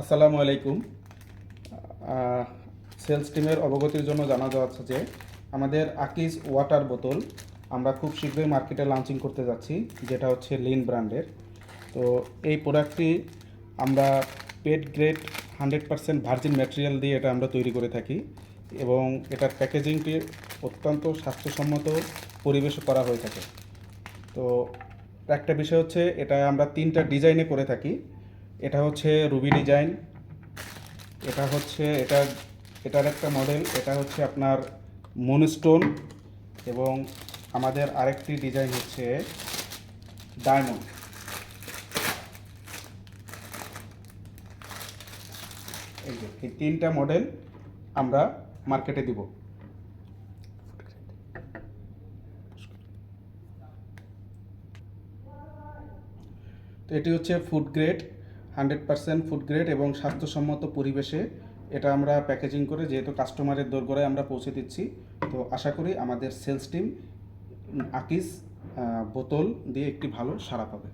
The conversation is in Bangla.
আসসালামু আলাইকুম। আহ, সেলস টিমের অবগতির জন্য জানা যাচ্ছে যে আমাদের আকিজ ওয়াটার বোতল আমরা খুব শীঘ্রই মার্কেটে লঞ্চিং করতে যাচ্ছি, যেটা হচ্ছে লিন ব্র্যান্ডের। তো এই প্রোডাক্টটি আমরা পেট গ্রেড 100% ভার্জিন ম্যাটেরিয়াল দিয়ে এটা আমরা তৈরি করে থাকি এবং এটার প্যাকেজিংটি অত্যন্ত স্বাস্থ্যসম্মত পরিবেশে করা হয়ে থাকে। তো একটা বিষয় হচ্ছে এটা আমরা তিনটা ডিজাইনে করে থাকি। এটা হচ্ছে রুবি ডিজাইন, এটার একটা মডেল, এটা হচ্ছে আপনার মুনস্টোন, এবং আমাদের আরেকটি ডিজাইন হচ্ছে ডায়মন্ড। এই তিনটা মডেল আমরা মার্কেটে দিব। তো এটি হচ্ছে ফুড গ্রেড, 100% ফুড গ্রেড এবং স্বাস্থ্যসম্মত পরিবেশে এটা আমরা প্যাকেজিং করে যেহেতু কাস্টমারের দোরগোড়ায় আমরা পৌঁছে দিচ্ছি। তো আশা করি আমাদের সেলস টিম আকিস বোতল দিয়ে একটি ভালো সাড়া পাবে।